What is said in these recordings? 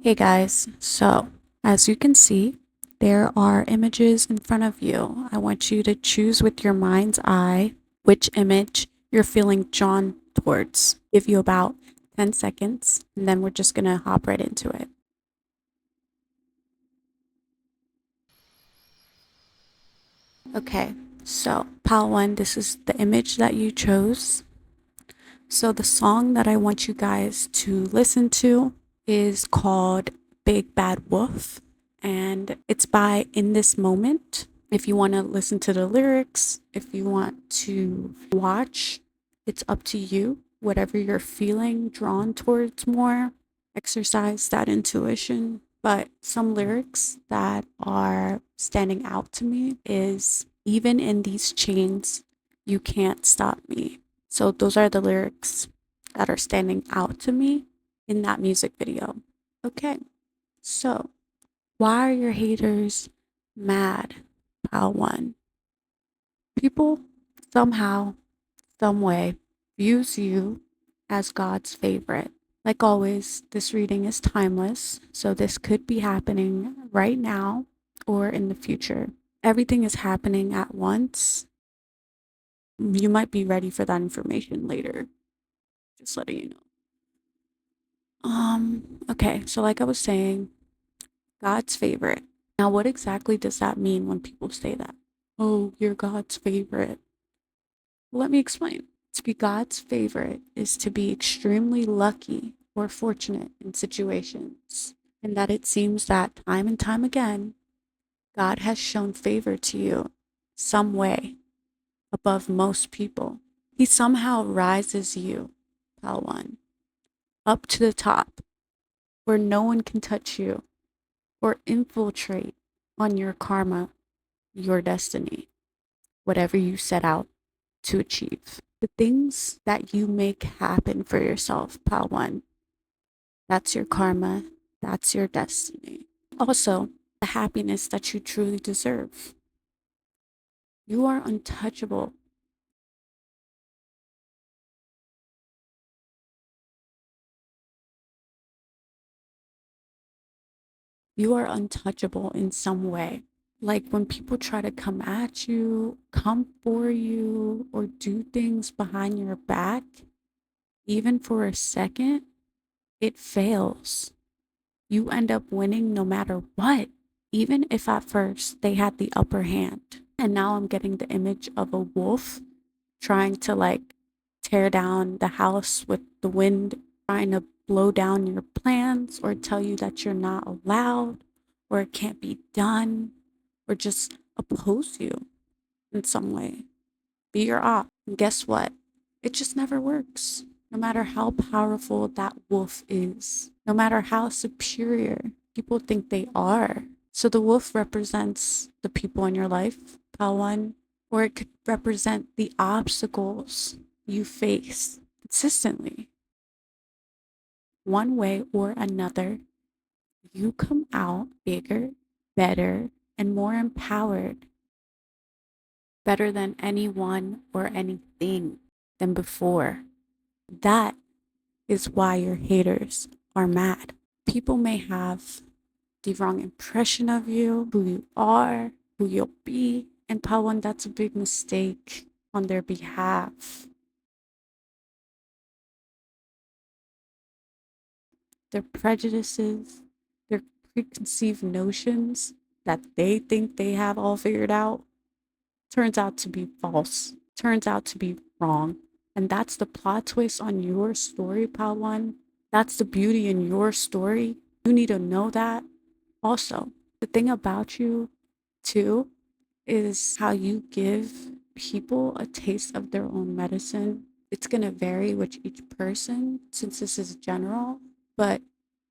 Hey guys, so as you can see, there are images in front of you. I want you to choose with your mind's eye which image you're feeling drawn towards. Give you about 10 seconds, and then we're just gonna hop right into it. Okay, so pile one, this is the image that you chose. So the song that I want you guys to listen to is called Big Bad Wolf, and it's by In This Moment. If you want to listen to the lyrics, if you want to watch, it's up to you. Whatever you're feeling drawn towards more, exercise that intuition. But some lyrics that are standing out to me is even in these chains, you can't stop me. So those are the lyrics that are standing out to me in that music video. Okay, so why are your haters mad? Pile one. People somehow, some way, views you as God's favorite. Like always, this reading is timeless, so this could be happening right now or in the future. Everything is happening at once. You might be ready for that information later. Just letting you know. Okay, so like I was saying, God's favorite. Now, what exactly does that mean when people say that? Oh, you're God's favorite. Well, let me explain. To be God's favorite is to be extremely lucky or fortunate in situations, and that it seems that time and time again, God has shown favor to you some way above most people. He somehow rises you, pal one, up to the top where no one can touch you or infiltrate on your karma, your destiny, whatever you set out to achieve. The things that you make happen for yourself, pal one, that's your karma, that's your destiny. Also, the happiness that you truly deserve. You are untouchable. You are untouchable in some way. Like when people try to come at you, come for you, or do things behind your back, even for a second, it fails. You end up winning no matter what, even if at first they had the upper hand. And now I'm getting the image of a wolf trying to like tear down the house with the wind, trying to blow down your plans or tell you that you're not allowed or it can't be done or just oppose you in some way. Be your op. And guess what? It just never works. No matter how powerful that wolf is, no matter how superior people think they are. So the wolf represents the people in your life, Pawan, or it could represent the obstacles you face consistently. One way or another, you come out bigger, better, and more empowered, better than anyone or anything than before. That is why your haters are mad. People may have the wrong impression of you, who you are, who you'll be, and Pawan, that's a big mistake on their behalf. Their prejudices, their preconceived notions that they think they have all figured out turns out to be false, turns out to be wrong. And that's the plot twist on your story, Pawan. That's the beauty in your story. You need to know that. Also, the thing about you, too, is how you give people a taste of their own medicine. It's going to vary with each person since this is general, but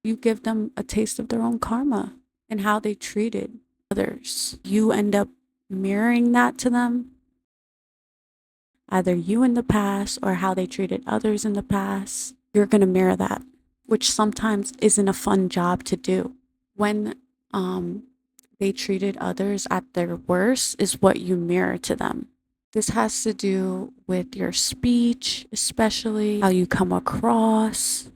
you give them a taste of their own karma and how they treated others. You end up mirroring that to them, either you in the past or how they treated others in the past. You're going to mirror that, which sometimes isn't a fun job to do. When they treated others at their worst is what you mirror to them. This has to do with your speech, especially how you come across,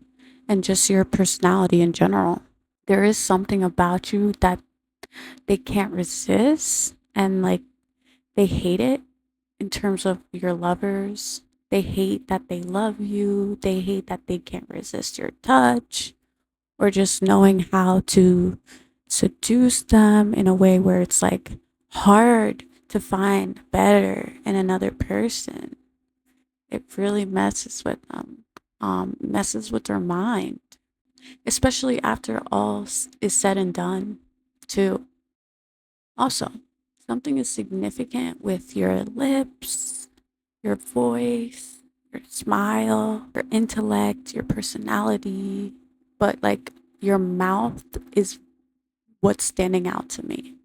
and just your personality in general. there is something about you that they can't resist, and like they hate it in terms of your lovers. They hate that they love you. They hate that they can't resist your touch, or just knowing how to seduce them in a way where it's like hard to find better in another person. It really messes with them, messes with their mind, especially after all is said and done, too. Also, something is significant with your lips, your voice, your smile, your intellect, your personality, but like your mouth is what's standing out to me.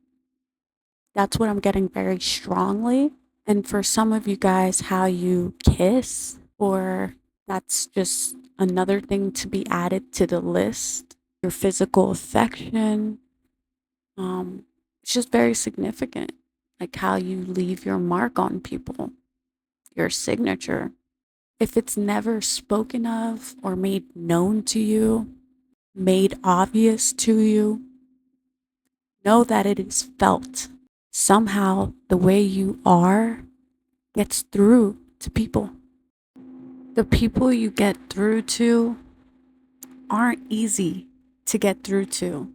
That's what I'm getting very strongly. And for some of you guys, how you kiss, or that's just another thing to be added to the list. Your physical affection, it's just very significant. Like how you leave your mark on people, your signature. If it's never spoken of or made known to you, made obvious to you, know that it is felt. Somehow, the way you are gets through to people. The people you get through to aren't easy to get through to.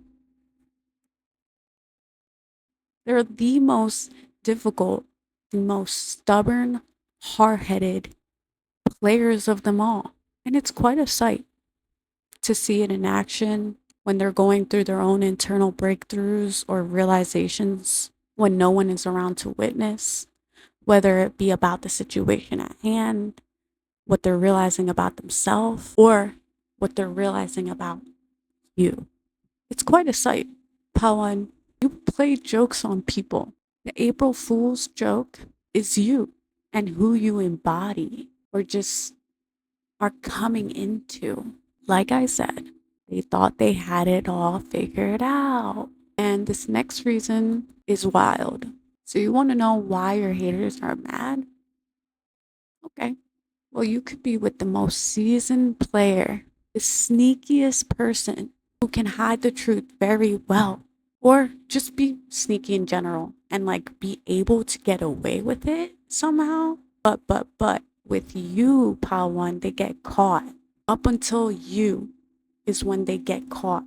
They're the most difficult, the most stubborn, hard headed players of them all. And it's quite a sight to see it in action when they're going through their own internal breakthroughs or realizations when no one is around to witness, whether it be about the situation at hand, what they're realizing about themselves, or what they're realizing about you. It's quite a sight. Pawan, you play jokes on people. The April Fool's joke is you and who you embody or just are coming into. Like I said, they thought they had it all figured out. And this next reason is wild. So you want to know why your haters are mad? Okay. Well, you could be with the most seasoned player, the sneakiest person who can hide the truth very well, or just be sneaky in general and like be able to get away with it somehow. But with you, Pal One, they get caught. Up until you is when they get caught,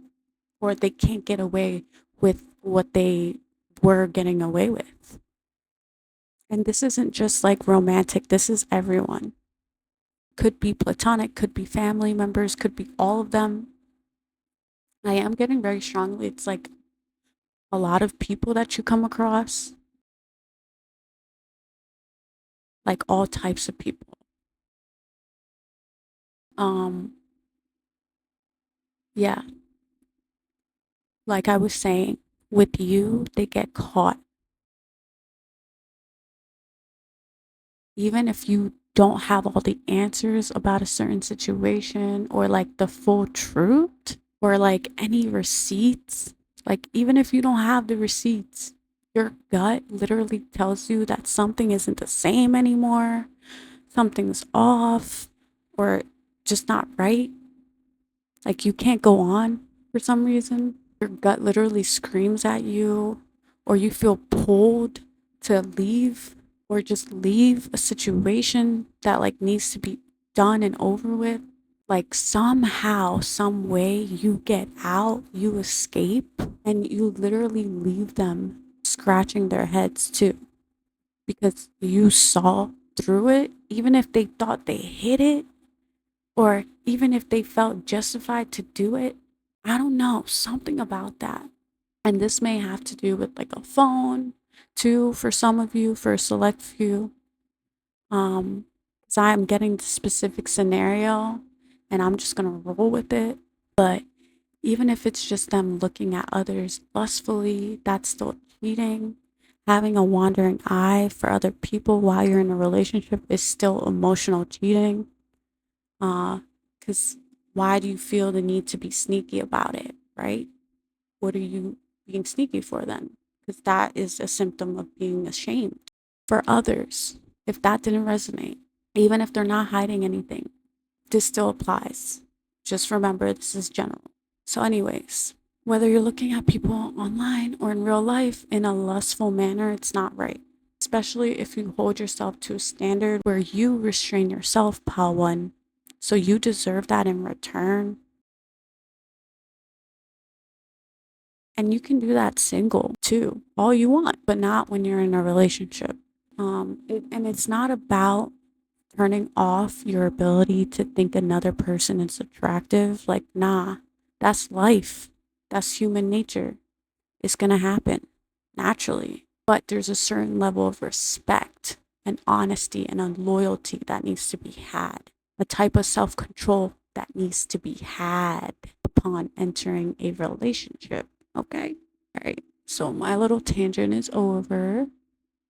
or they can't get away with what they were getting away with. And this isn't just like romantic, this is everyone. Could be platonic, could be family members, could be all of them. I am getting very strongly, it's like a lot of people that you come across, like all types of people. Um, yeah, like I was saying, with you, they get caught. Even if you don't have all the answers about a certain situation or like the full truth or like any receipts, like even if you don't have the receipts, your gut literally tells you that something isn't the same anymore, something's off, or just not right. Like you can't go on for some reason. Your gut literally screams at you, or you feel pulled to leave or just leave a situation that like needs to be done and over with. Like somehow, some way you get out, you escape, and you literally leave them scratching their heads too because you saw through it, even if they thought they hid it or even if they felt justified to do it. I don't know, something about that. And this may have to do with like a phone too for some of you, for a select few. Because I'm getting the specific scenario and I'm just gonna roll with it. But even if it's just them looking at others lustfully, that's still cheating. Having a wandering eye for other people while you're in a relationship is still emotional cheating. Because why do you feel the need to be sneaky about it, right? What are you being sneaky for then? Because that is a symptom of being ashamed. For others, if that didn't resonate, even if they're not hiding anything, this still applies. Just remember, this is general. So, anyways, Whether you're looking at people online or in real life in a lustful manner, it's not right. Especially if you hold yourself to a standard where you restrain yourself, pal one. So you deserve that in return. And you can do that single too, all you want, but not when you're in a relationship. And it's not about turning off your ability to think another person is attractive. Like, nah, that's life. That's human nature. It's going to happen naturally. But there's a certain level of respect and honesty and a loyalty that needs to be had, a type of self control that needs to be had upon entering a relationship. Okay? All right. So my little tangent is over.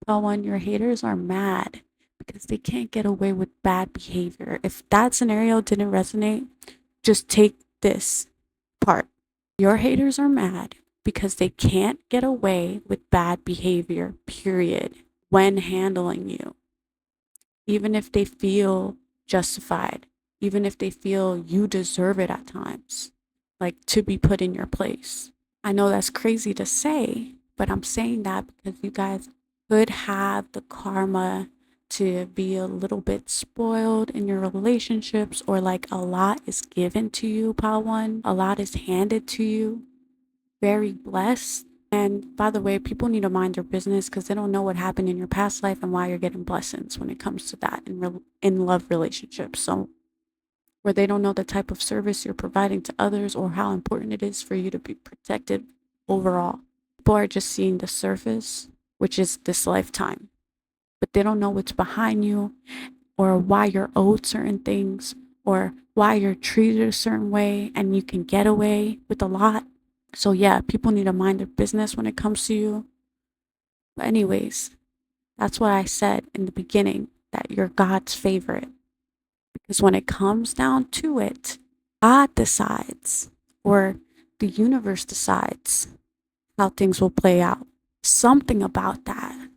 Tell one, your haters are mad because they can't get away with bad behavior. If that scenario didn't resonate, just take this part. Your haters are mad because they can't get away with bad behavior, period, when handling you. Even if they feel justified, even if they feel you deserve it at times, like to be put in your place. I know that's crazy to say, but I'm saying that because you guys could have the karma to be a little bit spoiled in your relationships, or like a lot is given to you, pal one, a lot is handed to you, very blessed. And by the way, people need to mind their business because they don't know what happened in your past life and why you're getting blessings when it comes to that in love relationships. So where they don't know the type of service you're providing to others or how important it is for you to be protected overall. People are just seeing the surface, which is this lifetime, but they don't know what's behind you or why you're owed certain things or why you're treated a certain way and you can get away with a lot. So yeah, people need to mind their business when it comes to you. But anyways, that's what I said in the beginning, that you're God's favorite. Because when it comes down to it, God decides, or the universe decides how things will play out. Something about that.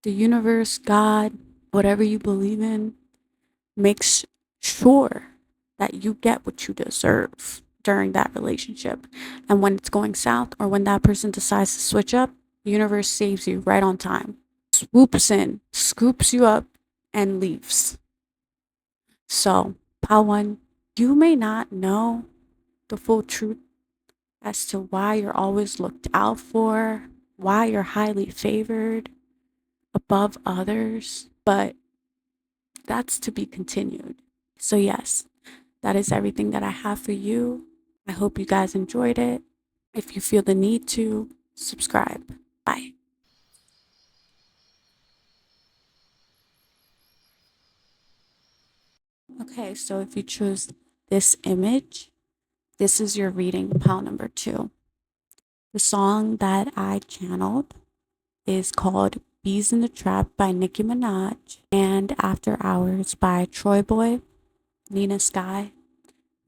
The universe, God, whatever you believe in, makes sure that you get what you deserve during that relationship. And when it's going south or when that person decides to switch up, the universe saves you right on time, swoops in, scoops you up, and leaves. So, Pawan, you may not know the full truth as to why you're always looked out for, why you're highly favored above others, but that's to be continued. So, yes, that is everything that I have for you. I hope you guys enjoyed it. If you feel the need to, subscribe. Bye. Okay, so if you choose this image, this is your reading, pile number 2. The song that I channeled is called Bees in the Trap by Nicki Minaj and After Hours by Troy Boy, Nina Sky,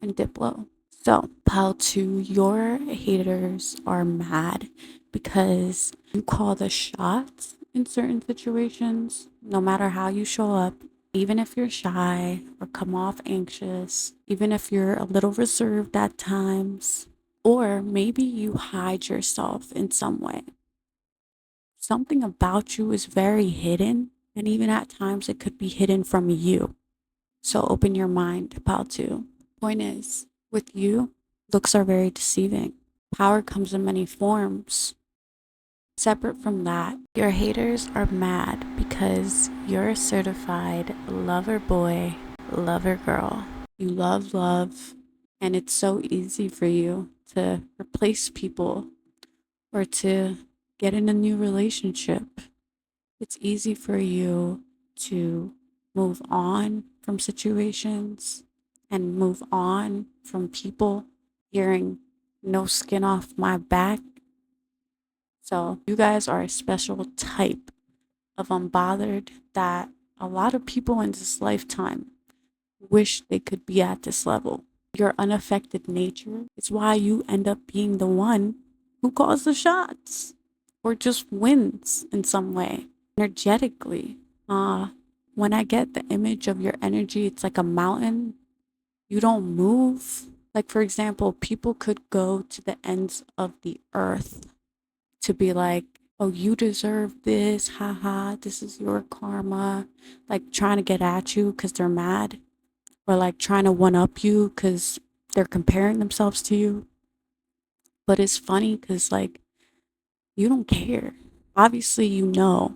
and Diplo. So, pile 2, your haters are mad because you call the shots in certain situations, no matter how you show up, even if you're shy or come off anxious, even if you're a little reserved at times, or maybe you hide yourself in some way. Something about you is very hidden, and even at times it could be hidden from you. So open your mind about you. Point is, with you, looks are very deceiving. Power comes in many forms. Separate from that, your haters are mad because you're a certified lover boy, lover girl. You love love, and it's so easy for you to replace people or to get in a new relationship. It's easy for you to move on from situations and move on from people, hearing no skin off my back. So, you guys are a special type of unbothered that a lot of people in this lifetime wish they could be at this level. Your unaffected nature is why you end up being the one who calls the shots or just wins in some way energetically. When I get the image of your energy, it's like a mountain. You don't move. Like, for example, people could go to the ends of the earth to be like, oh, you deserve this, haha, this is your karma. Like, trying to get at you because they're mad, or like trying to one up you because they're comparing themselves to you. But it's funny because, like, you don't care. Obviously, you know,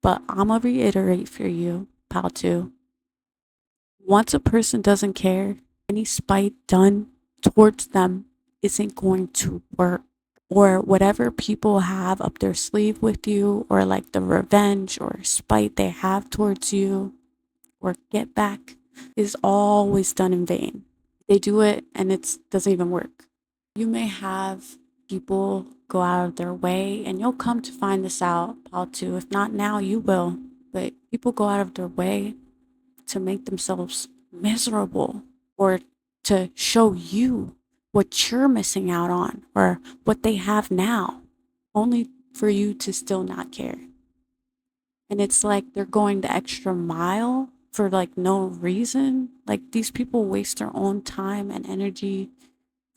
but I'm gonna reiterate for you, pal, too. Once a person doesn't care, any spite done towards them isn't going to work. Or whatever people have up their sleeve with you, or like the revenge or spite they have towards you, or get back, is always done in vain. They do it and it doesn't even work. You may have people go out of their way, and you'll come to find this out, Paul, too. If not now, you will. But people go out of their way to make themselves miserable, or to show you what you're missing out on or what they have now, only for you to still not care. And it's like they're going the extra mile for like no reason. Like, these people waste their own time and energy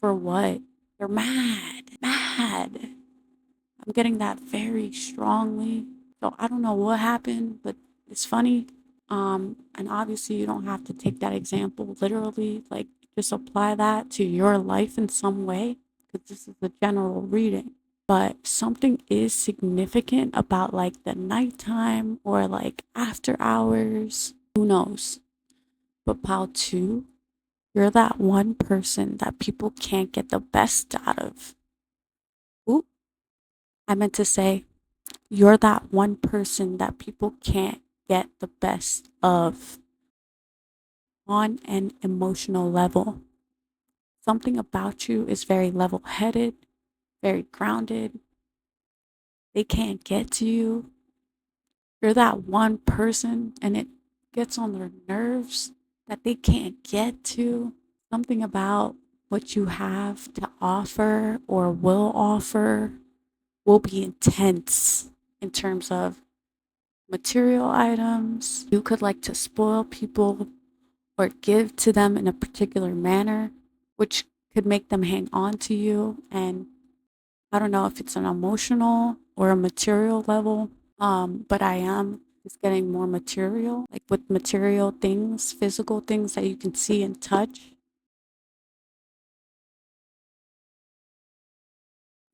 for what? They're mad. I'm getting that very strongly. So I don't know what happened, but it's funny. And obviously you don't have to take that example literally. Like, just apply that to your life in some way, because this is a general reading. But something is significant about like the nighttime or like after hours. Who knows? But Pal 2, you're that one person that people can't get the best out of. Ooh, I meant to say, you're that one person that people can't get the best of on an emotional level. Something about you is very level headed, very grounded. They can't get to you. You're that one person, and it gets on their nerves that they can't get to. Something about what you have to offer or will offer will be intense in terms of material items. You could like to spoil people or give to them in a particular manner, which could make them hang on to you. And I don't know if it's an emotional or a material level, but I am just getting more material, like with material things, physical things that you can see and touch.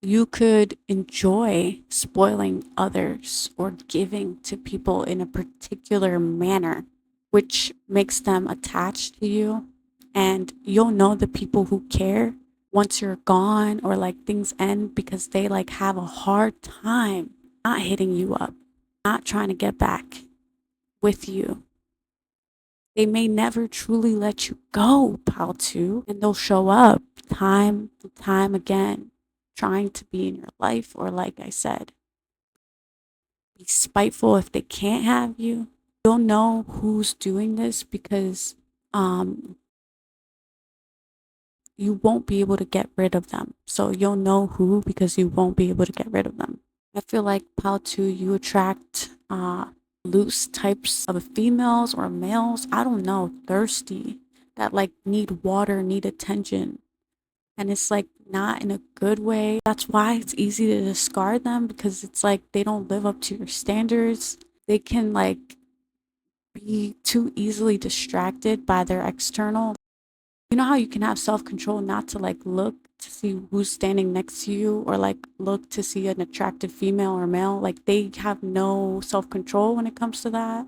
You could enjoy spoiling others or giving to people in a particular manner, which makes them attached to you. And you'll know the people who care once you're gone, or like things end, because they like have a hard time not hitting you up, not trying to get back with you. They may never truly let you go, pal, too, and they'll show up time and time again, trying to be in your life, or like I said, be spiteful if they can't have you. You'll know who's doing this because um you won't be able to get rid of them. So you'll know who because you won't be able to get rid of them. I feel like Pal 2, you attract loose types of females or males, I don't know, thirsty, that like need water, need attention. And it's like not in a good way. That's why it's easy to discard them, because it's like they don't live up to your standards. They can like be too easily distracted by their external. You know how you can have self-control not to like look to see who's standing next to you, or like look to see an attractive female or male? Like, they have no self-control when it comes to that.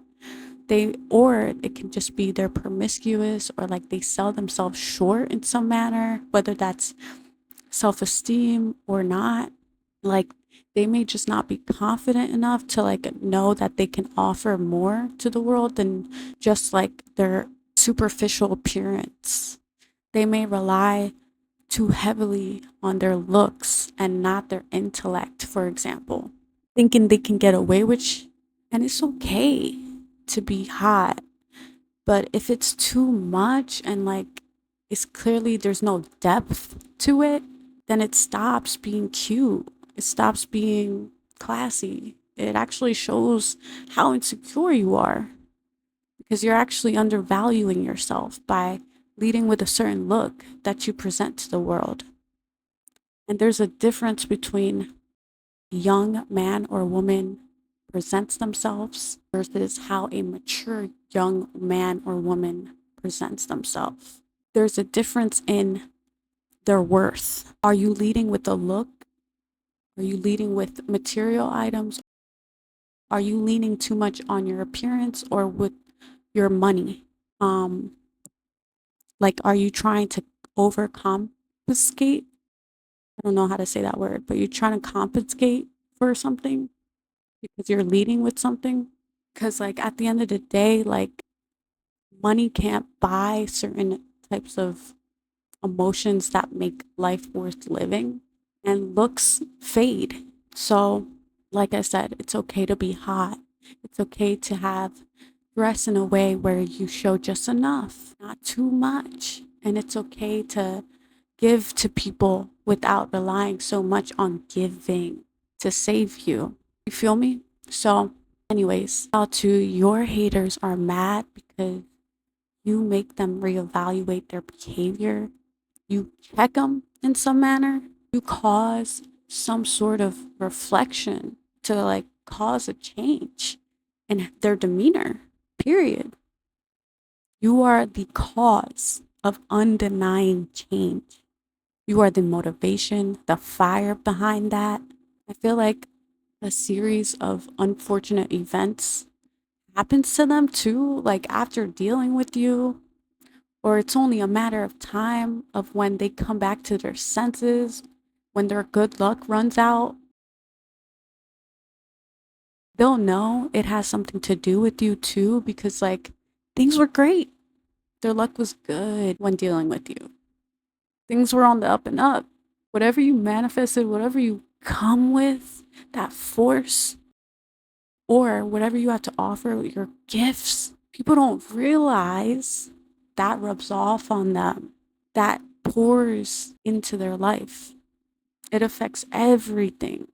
Or it can just be they're promiscuous, or like they sell themselves short in some manner, whether that's self-esteem or not. Like, they may just not be confident enough to like know that they can offer more to the world than just like their superficial appearance. They may rely too heavily on their looks and not their intellect, for example, thinking they can get away with and it's okay to be hot. But if it's too much, and like it's clearly there's no depth to it, then it stops being cute. It stops being classy. It actually shows how insecure you are, because you're actually undervaluing yourself by leading with a certain look that you present to the world. And there's a difference between a young man or woman presents themselves versus how a mature young man or woman presents themselves. There's a difference in their worth. Are you leading with a look? Are you leading with material items? Are you leaning too much on your appearance or with your money? Um, like, are you trying to overcompensate? I don't know how to say that word, but you're trying to compensate for something because you're leading with something. Because, like, at the end of the day, like, money can't buy certain types of emotions that make life worth living, and looks fade. So, like I said, it's okay to be hot. It's okay to have dress in a way where you show just enough, not too much. And it's okay to give to people without relying so much on giving to save you. You feel me? So, anyways, how to your haters are mad because you make them reevaluate their behavior. You check them in some manner. You cause some sort of reflection to like cause a change in their demeanor, period. You are the cause of undenying change. You are the motivation, the fire behind that. I feel like a series of unfortunate events happens to them too, like after dealing with you, or it's only a matter of time of when they come back to their senses, when their good luck runs out. They'll know it has something to do with you too, because like things were great. Their luck was good when dealing with you. Things were on the up and up. Whatever you manifested, whatever you come with, that force, or whatever you have to offer, your gifts, people don't realize that rubs off on them. That pours into their life. It affects everything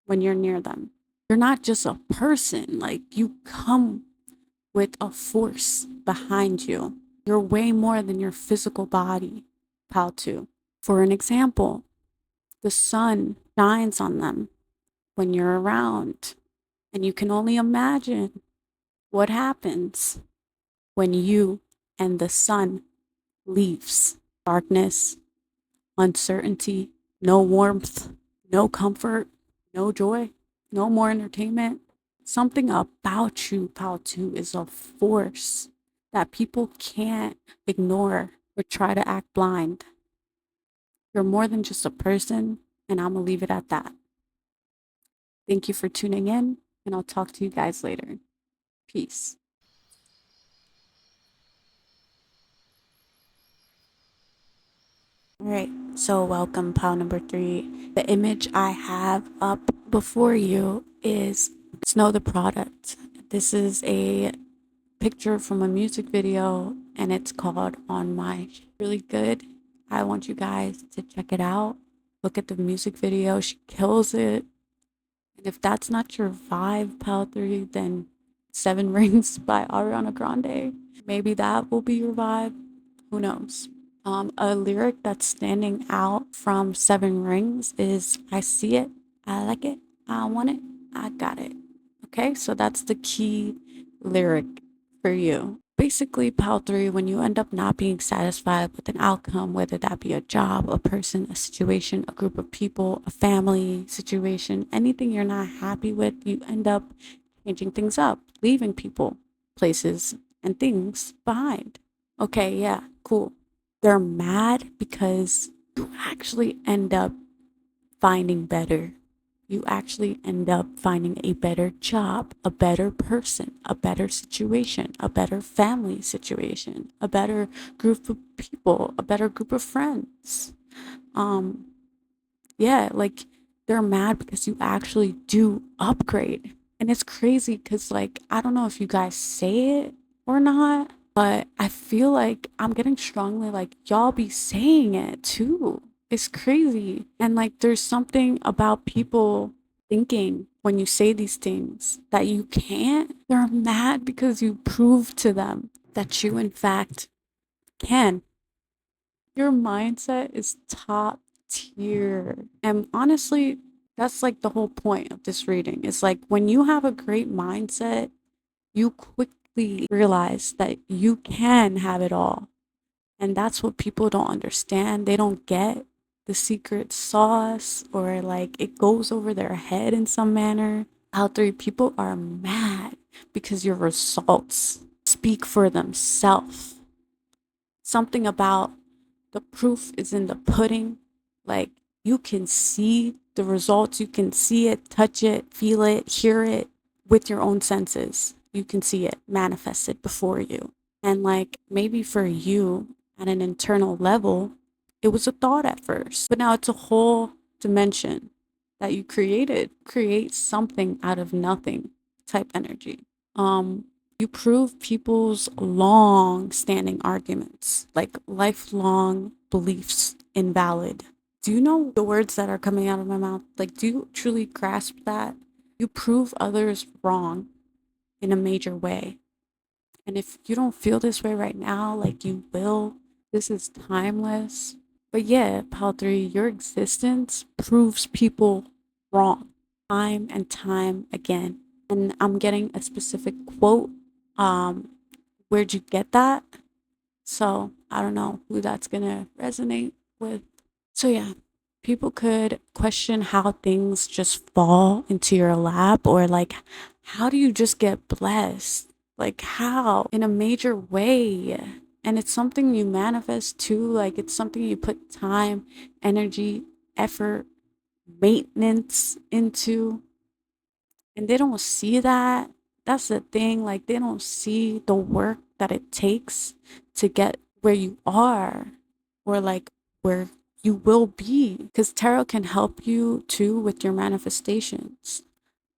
when you're near them. You're not just a person, like you come with a force behind you. You're way more than your physical body, pal too. For an example, the sun shines on them when you're around, and you can only imagine what happens when you and the sun leaves. Darkness, uncertainty, no warmth, no comfort, no joy, no more entertainment. Something about you, pal two, is a force that people can't ignore or try to act blind. You're more than just a person, and I'm gonna leave it at that. Thank you for tuning in, and I'll talk to you guys later. Peace. All right, so welcome, pal number 3. The image I have up before you is Snow the Product. This is a picture from a music video, and it's called On My. Really good. I want you guys to check it out. Look at the music video. She kills it. And if that's not your vibe, pal 3, then Seven Rings by Ariana Grande. Maybe that will be your vibe. Who knows? A lyric that's standing out from Seven Rings is I see it, I like it, I want it, I got it. Okay, so that's the key lyric for you. Basically, pal 3, when you end up not being satisfied with an outcome, whether that be a job, a person, a situation, a group of people, a family situation, anything you're not happy with, you end up changing things up, leaving people, places, and things behind. Okay, yeah, cool. They're mad because you actually end up finding better. You actually end up finding a better job, a better person, a better situation, a better family situation, a better group of people, a better group of friends. Um, yeah, like they're mad because you actually do upgrade. And it's crazy because, like, I don't know if you guys say it or not, but I feel like I'm getting strongly like y'all be saying it too. It's crazy. And like there's something about people thinking when you say these things that you can't. They're mad because you prove to them that you in fact can. Your mindset is top tier. And honestly, that's like the whole point of this reading. It's like when you have a great mindset, you quickly realize that you can have it all. And that's what people don't understand. They don't get the secret sauce, or like it goes over their head in some manner. How three people are mad because your results speak for themselves. Something about the proof is in the pudding. Like you can see the results, you can see it, touch it, feel it, hear it with your own senses. You can see it manifested before you. And like maybe for you at an internal level, it was a thought at first, but now it's a whole dimension that you created. Create something out of nothing type energy. You prove people's long standing arguments, like lifelong beliefs, invalid. Do you know the words that are coming out of my mouth? Like, do you truly grasp that? You prove others wrong in a major way. And if you don't feel this way right now, like you will, this is timeless. But yeah, Pal 3, your existence proves people wrong time and time again. And I'm getting a specific quote. Um, where'd you get that? So I don't know who that's gonna resonate with. So yeah, people could question how things just fall into your lap, or like, how do you just get blessed? Like, how? In a major way. And it's something you manifest too. Like, it's something you put time, energy, effort, maintenance into. And they don't see that. That's the thing. Like, they don't see the work that it takes to get where you are, or like where you will be. Because tarot can help you too with your manifestations.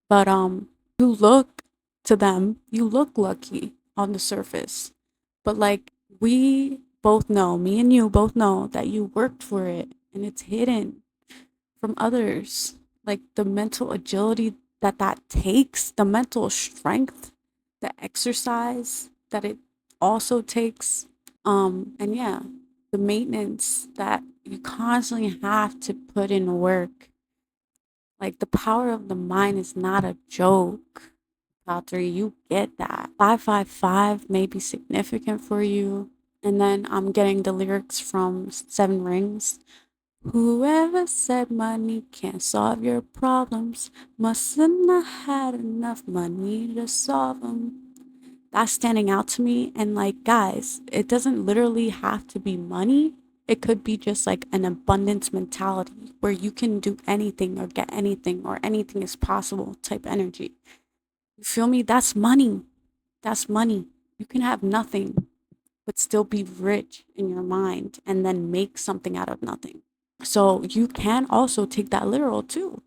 But you look to them, you look lucky on the surface. But like we both know, me and you both know that you worked for it and it's hidden from others. Like the mental agility that that takes, the mental strength, the exercise that it also takes. And yeah, the maintenance that you constantly have to put in work. Like the power of the mind is not a joke. Valtteri, you get that. 555 may be significant for you. And then I'm getting the lyrics from Seven Rings. Whoever said money can't solve your problems mustn't have had enough money to solve them. That's standing out to me. And like, guys, it doesn't literally have to be money. It could be just like an abundance mentality where you can do anything or get anything, or anything is possible type energy. You feel me? That's money. That's money. You can have nothing, but still be rich in your mind and then make something out of nothing. So you can also take that literal too,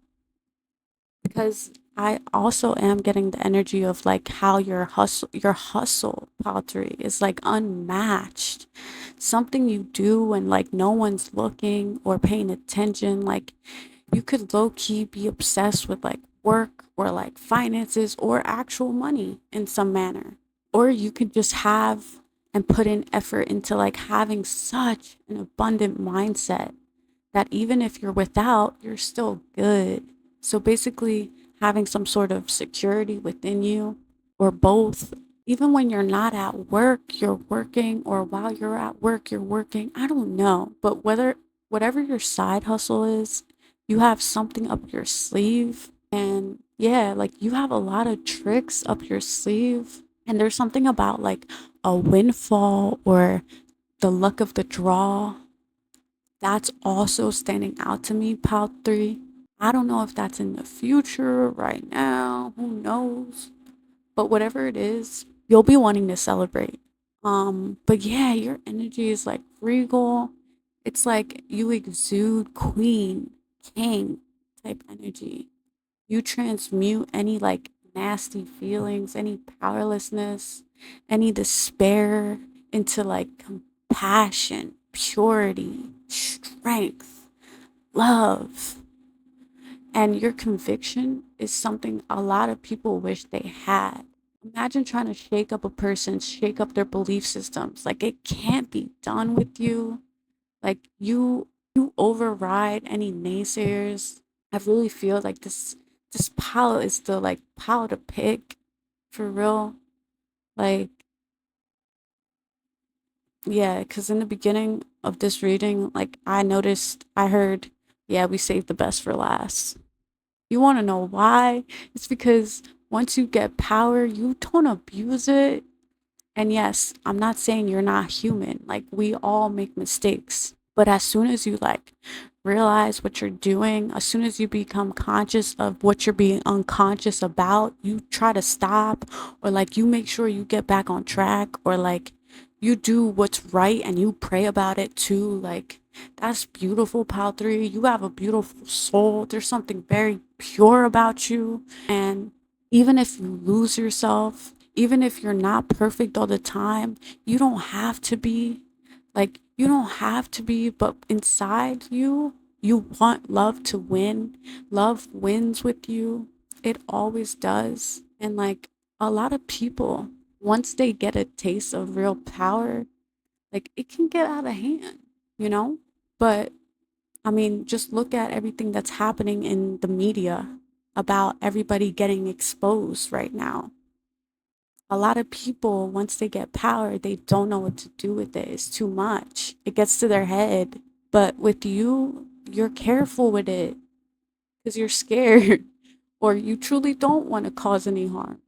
because I also am getting the energy of like how your hustle pottery is like unmatched. Something you do when like no one's looking or paying attention. Like you could low key be obsessed with like work or like finances or actual money in some manner. Or you could just have and put in effort into like having such an abundant mindset that even if you're without, you're still good. So basically, having some sort of security within you, or both. Even when you're not at work, you're working, or while you're at work, you're working. I don't know. But whatever your side hustle is, you have something up your sleeve. And yeah, like you have a lot of tricks up your sleeve. And there's something about like a windfall or the luck of the draw that's also standing out to me, Pal 3. I don't know if that's in the future, right now, who knows? But whatever it is, you'll be wanting to celebrate. But yeah, your energy is like regal. It's like you exude queen, king type energy. You transmute any like nasty feelings, any powerlessness, any despair into like compassion, purity, strength, love. And your conviction is something a lot of people wish they had. Imagine trying to shake up a person, shake up their belief systems. Like it can't be done with you. Like you override any naysayers. I really feel like this pile is the like pile to pick for real. Like, yeah, because in the beginning of this reading, like I heard, yeah, we saved the best for last. You want to know why? It's because once you get power, you don't abuse it. And yes, I'm not saying you're not human. Like, we all make mistakes. But as soon as you like realize what you're doing, as soon as you become conscious of what you're being unconscious about, you try to stop, or like you make sure you get back on track, or like you do what's right and you pray about it too. Like, that's beautiful, Pal 3. You have a beautiful soul. There's something very pure about you. And even if you lose yourself, even if you're not perfect all the time, you don't have to be. Like, you don't have to be, but inside you, you want love to win. Love wins with you. It always does. And like a lot of people, once they get a taste of real power, like it can get out of hand, you know? But I mean, just look at everything that's happening in the media about everybody getting exposed right now. A lot of people, once they get power, they don't know what to do with it. It's too much. It gets to their head. But with you, you're careful with it because you're scared or you truly don't want to cause any harm.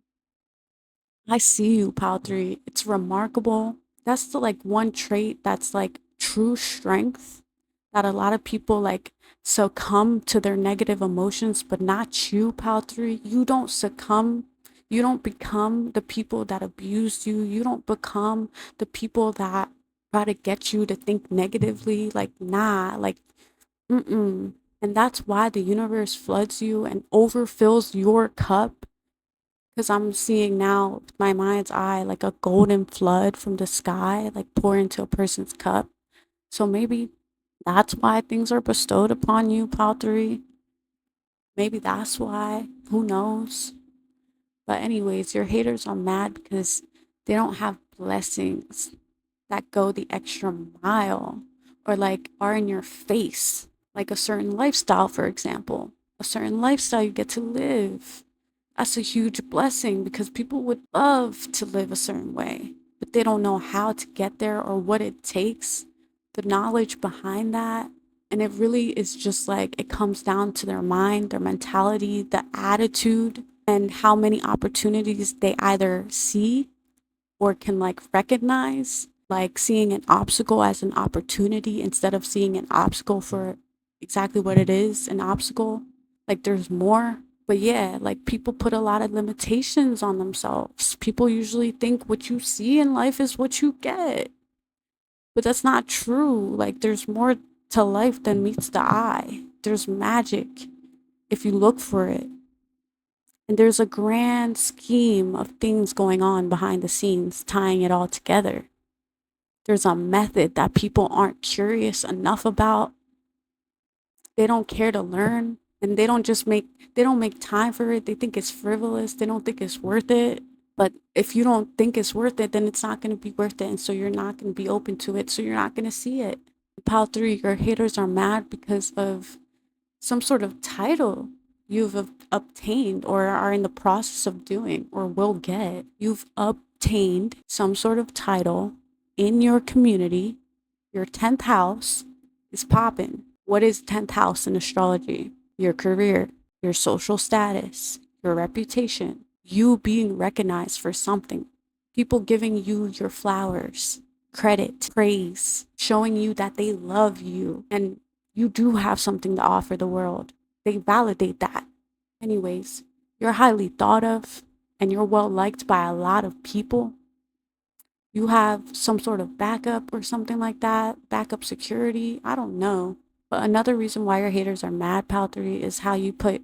I see you, Pal 3. It's remarkable. That's the like one trait that's like true strength that a lot of people like succumb to their negative emotions, but not you, Pal 3. You don't succumb. You don't become the people that abuse you. You don't become the people that try to get you to think negatively. Like, nah, like, mm-mm. And that's why the universe floods you and overfills your cup, because I'm seeing now with my mind's eye like a golden flood from the sky, like pour into a person's cup. So maybe that's why things are bestowed upon you, Pottery. Maybe that's why. Who knows? But, anyways, your haters are mad because they don't have blessings that go the extra mile or like are in your face, like a certain lifestyle, for example. A certain lifestyle you get to live. That's a huge blessing because people would love to live a certain way, but they don't know how to get there or what it takes, the knowledge behind that. And it really is just like it comes down to their mind, their mentality, the attitude, and how many opportunities they either see or can like recognize, like seeing an obstacle as an opportunity instead of seeing an obstacle for exactly what it is, an obstacle. Like, there's more. But yeah, like people put a lot of limitations on themselves. People usually think what you see in life is what you get. But that's not true. Like, there's more to life than meets the eye. There's magic if you look for it. And there's a grand scheme of things going on behind the scenes, tying it all together. There's a method that people aren't curious enough about. They don't care to learn, and they don't make time for it. They think it's frivolous. They don't think it's worth it. But if you don't think it's worth it, then it's not going to be worth it. And so you're not going to be open to it. So you're not going to see it. Pal 3, your haters are mad because of some sort of title you've obtained or are in the process of doing or will get. You've obtained some sort of title in your community. Your 10th house is popping. What is 10th house in astrology? Your career, your social status, your reputation, you being recognized for something, people giving you your flowers, credit, praise, showing you that they love you and you do have something to offer the world. They validate that. Anyways, you're highly thought of and you're well liked by a lot of people. You have some sort of backup or something like that, backup security. I don't know. But another reason why your haters are mad, Pal 3, is how you put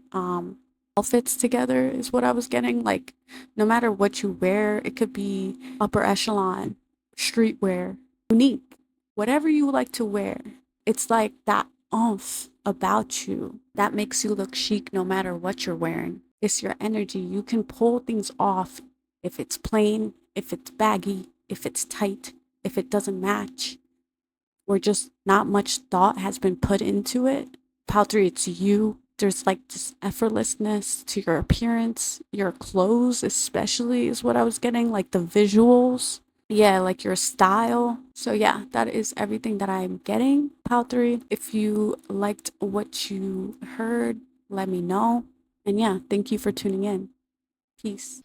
outfits together is what I was getting. Like, no matter what you wear, it could be upper echelon, streetwear, unique, whatever you like to wear. It's like that oomph about you that makes you look chic no matter what you're wearing. It's your energy. You can pull things off if it's plain, if it's baggy, if it's tight, if it doesn't match. or just not much thought has been put into it. Pile 3, it's you. There's like this effortlessness to your appearance, your clothes, especially, is what I was getting, like the visuals. Yeah, like your style. So, yeah, that is everything that I'm getting, Pile 3. If you liked what you heard, let me know. And yeah, thank you for tuning in. Peace.